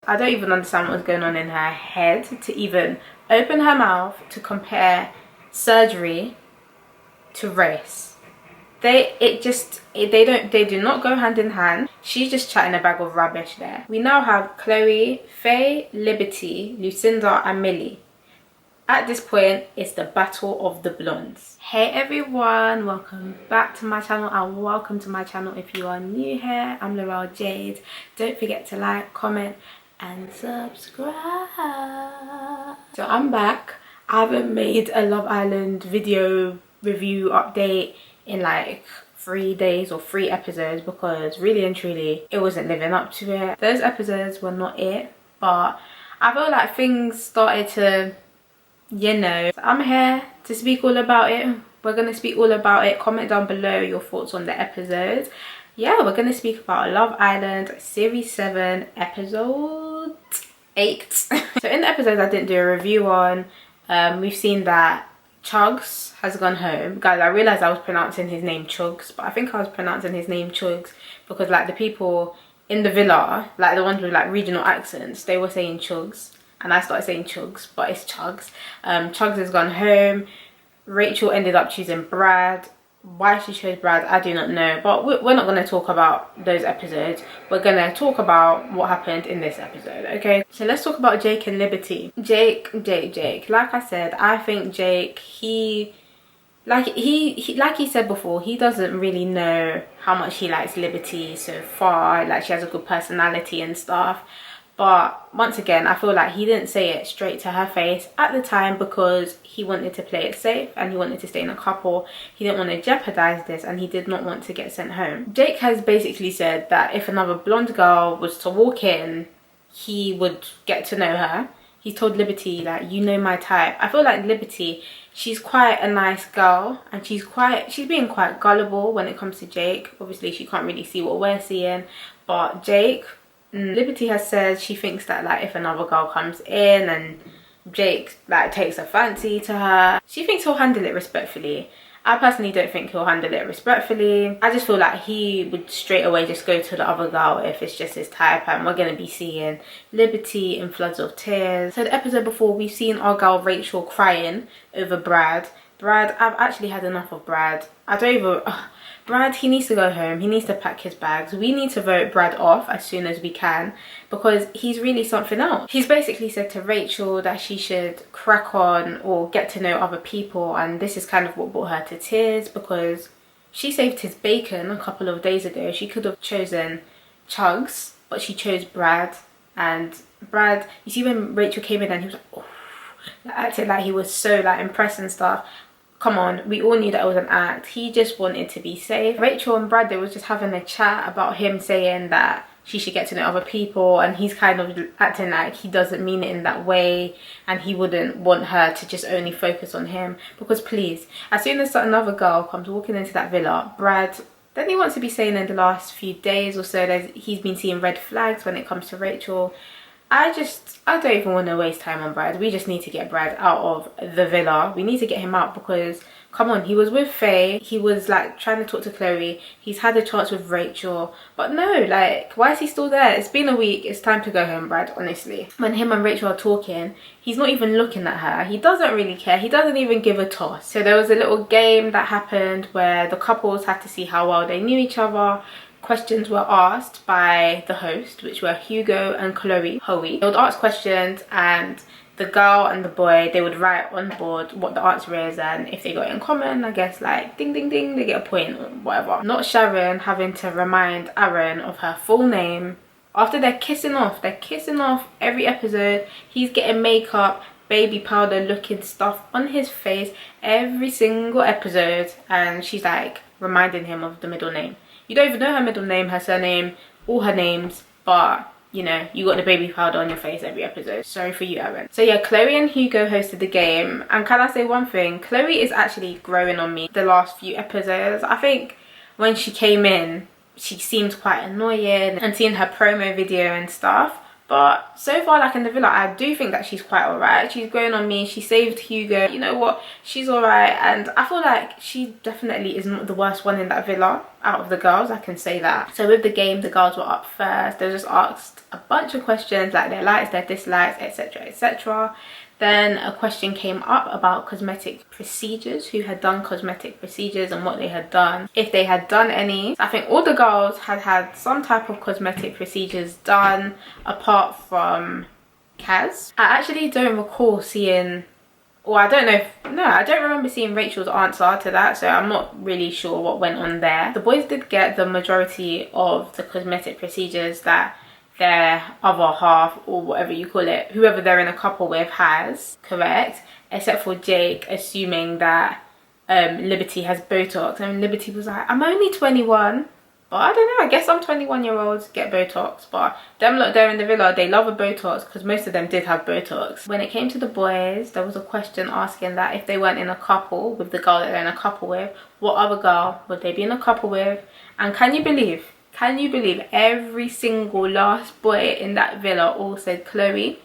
I don't even understand what was going on in her head to even open her mouth to compare surgery to race. They do not go hand in hand. She's just chatting a bag of rubbish there. We now have Chloe, Faye, Liberty, Lucinda and Millie. At this point, it's the battle of the blondes. Hey everyone, welcome back to my channel and welcome to my channel if you are new here. I'm Laurel Jade. Don't forget to like, comment and subscribe. So I'm back. I haven't made a Love Island video review update in like 3 days or 3 episodes because really and truly it wasn't living up to it. Those episodes were not it, but I feel like things started to, you know. So I'm here to speak all about it. We're gonna speak all about it. Comment down below your thoughts on the episodes. Yeah, we're gonna speak about Love Island series 7 episode 8. So in the episodes I didn't do a review on, we've seen that Chugs has gone home. Guys, I realized I was pronouncing his name Chugs, but I think I was pronouncing his name Chugs because like the people in the villa, like the ones with like regional accents, they were saying Chugs and I started saying Chugs, but it's Chugs. Chugs has gone home. Rachel ended up choosing Brad. Why she chose Brad, I do not know, but we're not going to talk about those episodes. We're going to talk about what happened in this episode, okay? So let's talk about Jake and Liberty. Jake. Like I said, I think Jake, like he said before, he doesn't really know how much he likes Liberty so far. Like, she has a good personality and stuff. But once again, I feel like he didn't say it straight to her face at the time because he wanted to play it safe and he wanted to stay in a couple. He didn't want to jeopardize this and he did not want to get sent home. Jake has basically said that if another blonde girl was to walk in, he would get to know her. He told Liberty, like, you know my type. I feel like Liberty, she's quite a nice girl and she's being quite gullible when it comes to Jake. Obviously, she can't really see what we're seeing, but Jake... Liberty has said she thinks that like if another girl comes in and Jake like takes a fancy to her, she thinks he'll handle it respectfully. I personally don't think he'll handle it respectfully. I just feel like he would straight away just go to the other girl if it's just his type, and we're going to be seeing Liberty in floods of tears. So the episode before, we've seen our girl Rachel crying over Brad. I've actually had enough of Brad. Brad, he needs to go home. He needs to pack his bags. We need to vote Brad off as soon as we can because he's really something else. He's basically said to Rachel that she should crack on or get to know other people, and this is kind of what brought her to tears because she saved his bacon a couple of days ago. She could have chosen Chugs, but she chose Brad. And Brad, you see when Rachel came in and he was like, oh, acted like he was so like impressed and stuff. Come on, we all knew that it was an act. He just wanted to be safe. Rachel and Brad, they was just having a chat about him saying that she should get to know other people, and he's kind of acting like he doesn't mean it in that way and he wouldn't want her to just only focus on him. Because please, as soon as another girl comes walking into that villa, Brad, then he wants to be saying in the last few days or so that he's been seeing red flags when it comes to Rachel. I don't even want to waste time on Brad. We just need to get Brad out of the villa. We need to get him out because, come on, he was with Faye. He was like trying to talk to Chloe. He's had a chance with Rachel. But no, like, why is he still there? It's been a week. It's time to go home, Brad, honestly. When him and Rachel are talking, he's not even looking at her. He doesn't really care. He doesn't even give a toss. So there was a little game that happened where the couples had to see how well they knew each other. Questions were asked by the host, which were Hugo and Chloe. They would ask questions and the girl and the boy, they would write on the board what the answer is, and if they got it in common, I guess like ding ding ding, they get a point or whatever. Not Sharon having to remind Aaron of her full name after they're kissing off every episode. He's getting makeup, baby powder looking stuff on his face every single episode, and she's like reminding him of the middle name. You don't even know her middle name, her surname, all her names, but you know, you got the baby powder on your face every episode. Sorry for you, Aaron. So yeah, Chloe and Hugo hosted the game, and can I say one thing? Chloe is actually growing on me the last few episodes. I think when she came in, she seemed quite annoying, and seeing her promo video and stuff. But so far, like in the villa, I do think that she's quite alright. She's growing on me. She saved Hugo. You know what? She's alright. And I feel like she definitely is not the worst one in that villa. out of the girls, I can say that. So with the game, the girls were up first. They were just asked a bunch of questions like their likes, their dislikes, etc, etc. Then a question came up about cosmetic procedures, who had done cosmetic procedures and what they had done, if they had done any. I think all the girls had had some type of cosmetic procedures done apart from Kaz. I actually don't recall seeing, or I don't know if, no, I don't remember seeing Rachel's answer to that, so I'm not really sure what went on there. The boys did get the majority of the cosmetic procedures that their other half, or whatever you call it, whoever they're in a couple with, has, correct, except for Jake assuming that Liberty has Botox. And Liberty was like, I'm only 21, but I don't know, I guess some 21-year-olds get Botox, but them lot there in the villa, they love a Botox because most of them did have Botox. When it came to the boys, there was a question asking that if they weren't in a couple with the girl that they're in a couple with, what other girl would they be in a couple with? And can you believe every single last boy in that villa all said Chloe?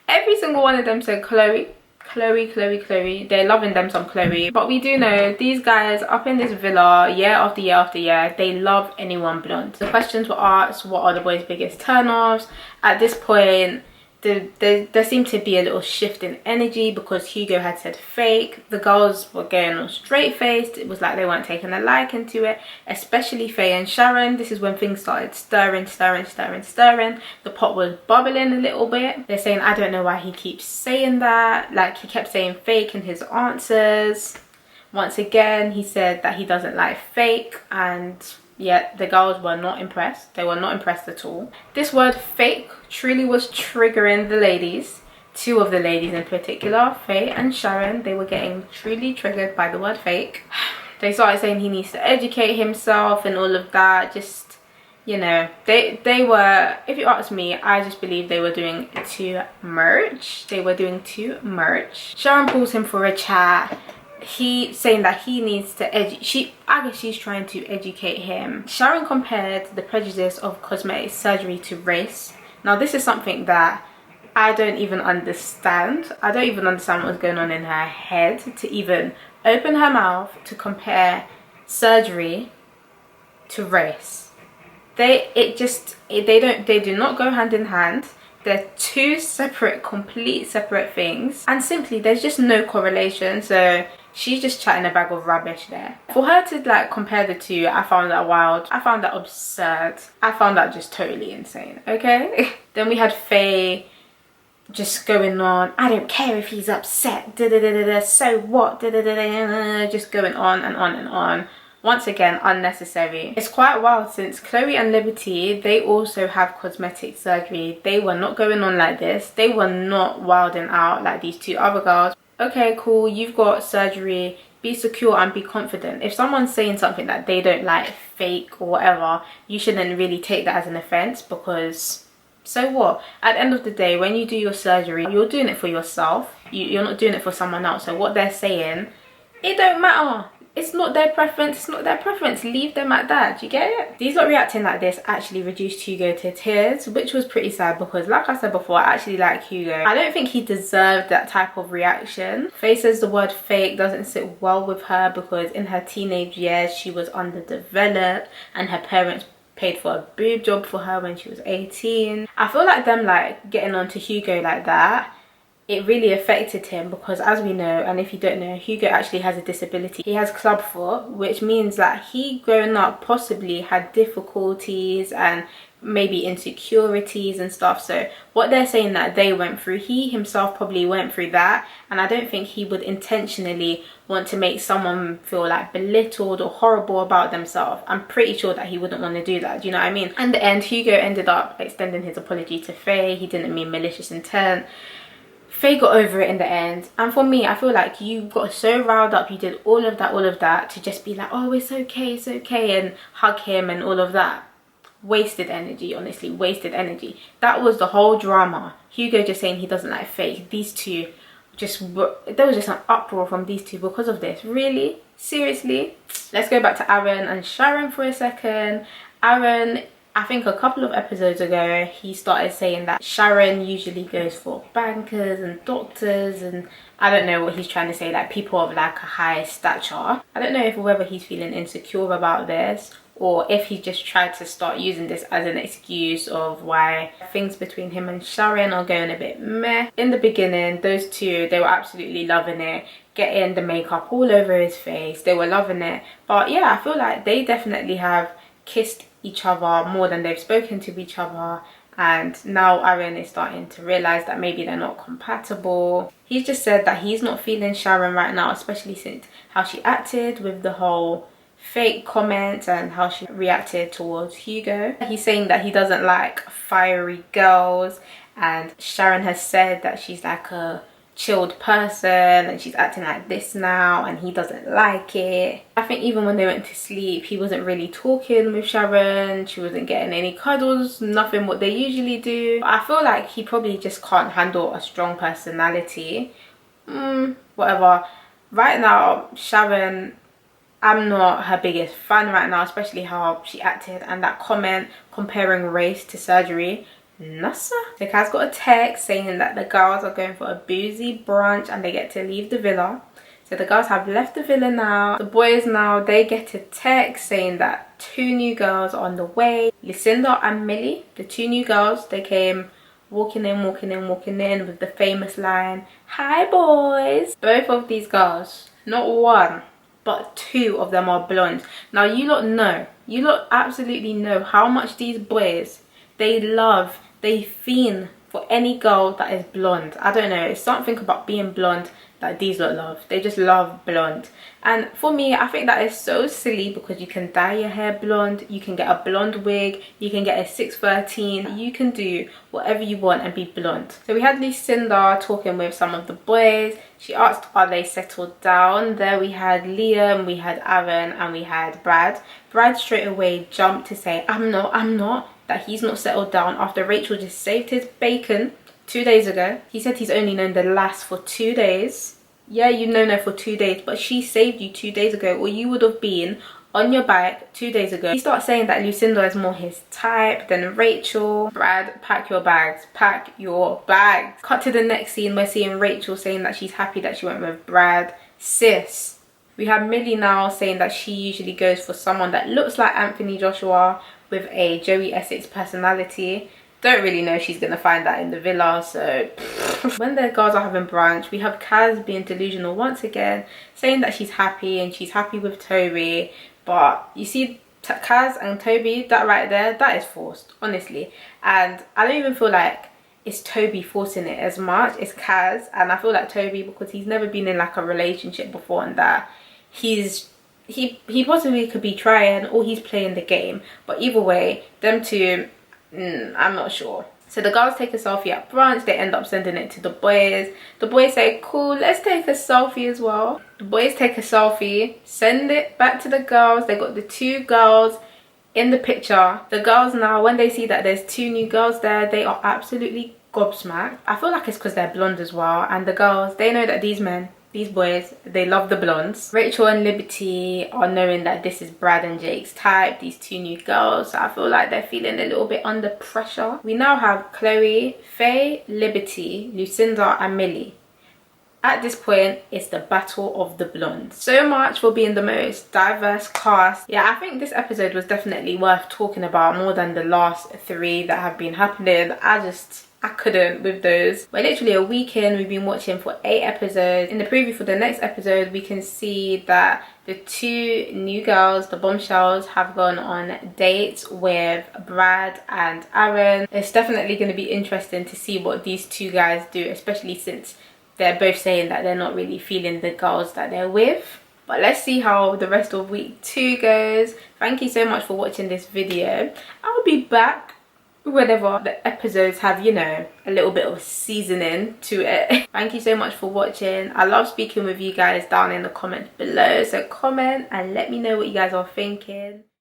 Every single one of them said Chloe. They're loving them some Chloe. But we do know these guys up in this villa year after year after year, they love anyone blonde. The questions were asked, what are the boys' biggest turn-offs? At this point, there seemed to be a little shift in energy because Hugo had said fake. The girls were going all straight-faced. It was like they weren't taking a liking to it, especially Faye and Sharon. This is when things started stirring. The pot was bubbling a little bit. They're saying, I don't know why he keeps saying that. Like, he kept saying fake in his answers. Once again, he said that he doesn't like fake, and yet the girls were not impressed. They were not impressed at all. This word fake truly was triggering the ladies. Two of the ladies in particular, Faye and Sharon, they were getting truly triggered by the word fake. They started saying he needs to educate himself and all of that. Just, you know, they were, if you ask me, I just believe they were doing too much. Sharon pulls him for a chat. He saying that he needs to I guess she's trying to educate him. Sharon compared the prejudice of cosmetic surgery to race. Now this is something that I don't even understand. I don't even understand what was going on in her head to even open her mouth to compare surgery to race. They do not go hand in hand. They're two separate, complete separate things, and simply there's just no correlation. So she's just chatting a bag of rubbish there. For her to like compare the two, I found that wild. I found that absurd. I found that just totally insane, okay? Then we had Faye just going on, I don't care if he's upset, so what, just going on and on and on. Once again, unnecessary. It's quite wild since Chloe and Liberty, they also have cosmetic surgery. They were not going on like this. They were not wilding out like these two other girls. Okay, cool, you've got surgery, be secure and be confident. If someone's saying something that they don't like, fake or whatever, you shouldn't really take that as an offense, because so what? At the end of the day, when you do your surgery, you're doing it for yourself. You're not doing it for someone else. So what they're saying, it don't matter. It's not their preference. It's not their preference. Leave them at that. Do you get it? These lot reacting like this actually reduced Hugo to tears, which was pretty sad because, like I said before, I actually like Hugo. I don't think he deserved that type of reaction. Faye says the word fake doesn't sit well with her because in her teenage years she was underdeveloped and her parents paid for a boob job for her when she was 18. I feel like them like getting on to Hugo like that, it really affected him because, as we know, and if you don't know, Hugo actually has a disability. He has clubfoot, which means that he growing up possibly had difficulties and maybe insecurities and stuff. So what they're saying that they went through, he himself probably went through that, and I don't think he would intentionally want to make someone feel like belittled or horrible about themselves. I'm pretty sure that he wouldn't want to do that. Do you know what I mean? In the end, Hugo ended up extending his apology to Faye. He didn't mean malicious intent. Faye got over it in the end, and for me, I feel like you got so riled up, you did all of that to just be like, oh, it's okay, and hug him and all of that. Wasted energy, honestly, wasted energy. That was the whole drama. Hugo just saying he doesn't like Faye. These two there was just an uproar from these two because of this. Really? Seriously? Let's go back to Aaron and Sharon for a second. Aaron I think a couple of episodes ago he started saying that Sharon usually goes for bankers and doctors, and I don't know what he's trying to say, like people of like a high stature. I don't know if whether he's feeling insecure about this or if he just tried to start using this as an excuse of why things between him and Sharon are going a bit meh. In the beginning, those two, they were absolutely loving it, getting the makeup all over his face, they were loving it. But yeah, I feel like they definitely have kissed each other more than they've spoken to each other, and now Aaron is starting to realize that maybe they're not compatible. He's just said that he's not feeling Sharon right now, especially since how she acted with the whole fake comments and how she reacted towards Hugo. He's saying that he doesn't like fiery girls, and Sharon has said that she's like a chilled person and she's acting like this now and he doesn't like it. I think even when they went to sleep, he wasn't really talking with Sharon, she wasn't getting any cuddles, nothing what they usually do. I feel like he probably just can't handle a strong personality. Whatever. Right now, Sharon, I'm not her biggest fan right now, especially how she acted and that comment comparing race to surgery. Nasa. The Kaz got a text saying that the girls are going for a boozy brunch and they get to leave the villa. So the girls have left the villa now. The boys now, they get a text saying that 2 new girls are on the way. Lucinda and Millie, the 2 new girls, they came walking in with the famous line, "Hi boys." Both of these girls, not one, but 2 of them are blonde. Now you lot absolutely know how much these boys, they fiend for any girl that is blonde. I don't know, it's something about being blonde that these lot love. They just love blonde. And for me, I think that is so silly because you can dye your hair blonde, you can get a blonde wig, you can get a 613, you can do whatever you want and be blonde. So we had Lucinda talking with some of the boys. She asked, are they settled down? There we had Liam, we had Aaron, and we had Brad. Brad straight away jumped to say, I'm not, that he's not settled down after Rachel just saved his bacon 2 days ago. He said he's only known the lass for 2 days. Yeah, you've known her for 2 days, but she saved you 2 days ago, or you would have been on your bike 2 days ago. He starts saying that Lucinda is more his type than Rachel. Brad, pack your bags, pack your bags. Cut to the next scene, we're seeing Rachel saying that she's happy that she went with Brad. Sis. We have Millie now saying that she usually goes for someone that looks like Anthony Joshua with a Joey Essex personality. Don't really know if she's gonna find that in the villa, so when the girls are having brunch, we have Kaz being delusional once again, saying that she's happy and she's happy with Toby. But you see Kaz and Toby, that right there, that is forced, honestly. And I don't even feel like it's Toby forcing it as much, it's Kaz. And I feel like Toby, because he's never been in like a relationship before, and that he possibly could be trying, or he's playing the game. But either way, them two, I'm not sure. So the girls take a selfie at brunch, they end up sending it to the boys. The boys say, cool, let's take a selfie as well. The boys take a selfie, send it back to the girls. They got the 2 girls in the picture. The girls now, when they see that there's 2 new girls there, they are absolutely gobsmacked. I feel like it's because they're blonde as well, and the girls, they know that these boys, they love the blondes. Rachel and Liberty are knowing that this is Brad and Jake's type, these 2 new girls. So I feel like they're feeling a little bit under pressure. We now have Chloe, Faye, Liberty, Lucinda and Millie. At this point, it's the battle of the blondes. So much for being the most diverse cast. Yeah, I think this episode was definitely worth talking about more than the last 3 that have been happening. I couldn't with those. We're literally a week in, we've been watching for 8 episodes. In the preview for the next episode, we can see that the 2 new girls, the bombshells, have gone on dates with Brad and Aaron. It's definitely going to be interesting to see what these 2 guys do, especially since they're both saying that they're not really feeling the girls that they're with. But let's see how the rest of week 2 goes. Thank you so much for watching this video. I'll be back whenever the episodes have, you know, a little bit of seasoning to it. Thank you so much for watching. I love speaking with you guys down in the comments below, so comment and let me know what you guys are thinking.